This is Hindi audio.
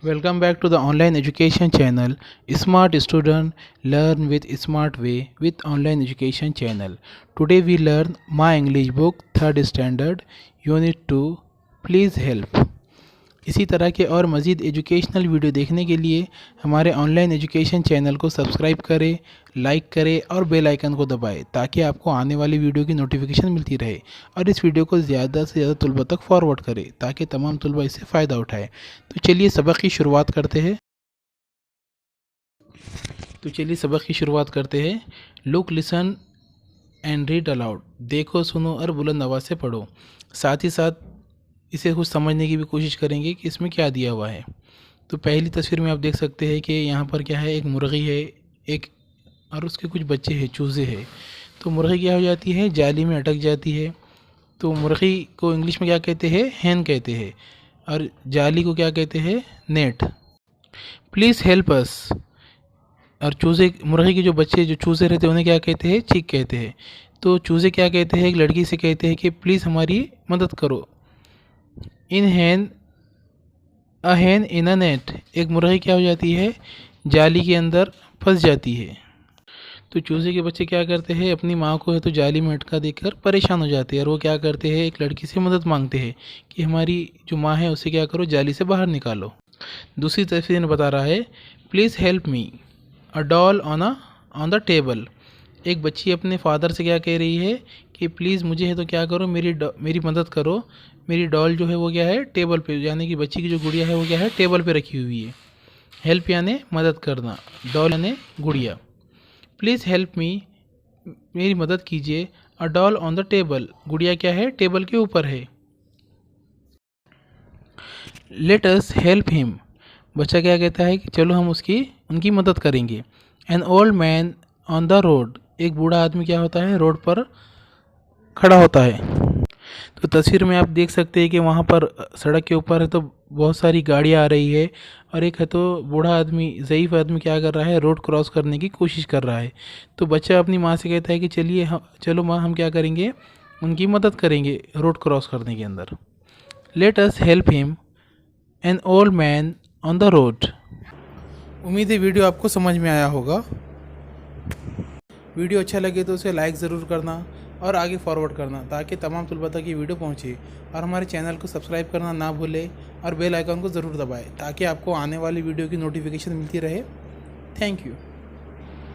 Welcome back to the online education channel Smart Student Learn with Smart Way with online education channel. Today we learn My English book 3rd standard unit 2 Please help. इसी तरह के और मज़ीद एजुकेशनल वीडियो देखने के लिए हमारे ऑनलाइन एजुकेशन चैनल को सब्सक्राइब करें, लाइक करें और बेल आइकन को दबाएं ताकि आपको आने वाली वीडियो की नोटिफिकेशन मिलती रहे। और इस वीडियो को ज़्यादा से ज़्यादा तलबा तक फॉरवर्ड करें ताकि तमाम तलबा इससे फ़ायदा उठाएं। तो चलिए सबक की शुरुआत करते हैं। Look, listen and read aloud. देखो, सुनो और बुलंद आवाज़ से पढ़ो। साथ ही साथ इसे कुछ समझने की भी कोशिश करेंगे कि इसमें क्या दिया हुआ है। तो पहली तस्वीर में आप देख सकते हैं कि यहाँ पर क्या है, एक मुर्गी है एक और उसके कुछ बच्चे हैं, चूज़े हैं। तो मुर्गी क्या हो जाती है, जाली में अटक जाती है। तो मुर्गी को इंग्लिश में क्या कहते हैं, हैन कहते हैं, और जाली को क्या कहते हैं, नेट। Please help us. और चूज़े, मुर्गी के जो बच्चे जो चूज़े रहते हैं उन्हें क्या कहते हैं, चिक कहते हैं। तो चूज़े क्या कहते हैं, एक लड़की से कहते हैं कि प्लीज़ हमारी मदद करो। इन हैन अ हैन इन अ नेट। एक मुर्गी क्या हो जाती है, जाली के अंदर फंस जाती है। तो चूज़े के बच्चे क्या करते हैं, अपनी माँ को है तो जाली में अटका देकर परेशान हो जाते हैं, और वो क्या करते हैं, एक लड़की से मदद मांगते हैं कि हमारी जो माँ है उसे क्या करो, जाली से बाहर निकालो। दूसरी तस्वीर में बता रहा है, please help me a doll on the table. एक बच्ची अपने फादर से क्या कह रही है कि प्लीज़ मुझे है तो क्या करो, मेरी मदद करो। मेरी डॉल जो है वो क्या है, टेबल पे, यानी कि बच्ची की जो गुड़िया है वो क्या है, टेबल पे रखी हुई है। हेल्प यानी मदद करना, डॉल यानी गुड़िया। प्लीज़ हेल्प मी, मेरी मदद कीजिए। A doll on the table, गुड़िया क्या है, टेबल के ऊपर है। लेट अस हेल्प हिम, बच्चा क्या कहता है कि चलो हम उनकी मदद करेंगे। An old man on the road, एक बूढ़ा आदमी क्या होता है, रोड पर खड़ा होता है। तो तस्वीर में आप देख सकते हैं कि वहाँ पर सड़क के ऊपर है तो बहुत सारी गाड़ियाँ आ रही है, और एक है तो बूढ़ा आदमी, ज़ईफ़ आदमी क्या कर रहा है, रोड क्रॉस करने की कोशिश कर रहा है। तो बच्चा अपनी माँ से कहता है कि चलो माँ, हम क्या करेंगे, उनकी मदद करेंगे रोड क्रॉस करने के अंदर। Let us help him an old man on the road. उम्मीद है वीडियो आपको समझ में आया होगा। वीडियो अच्छा लगे तो उसे लाइक ज़रूर करना और आगे फॉरवर्ड करना ताकि तमाम तलबा तक ये वीडियो पहुँचे। और हमारे चैनल को सब्सक्राइब करना ना भूलें और बेल आइकन को ज़रूर दबाएं ताकि आपको आने वाली वीडियो की नोटिफिकेशन मिलती रहे। Thank you.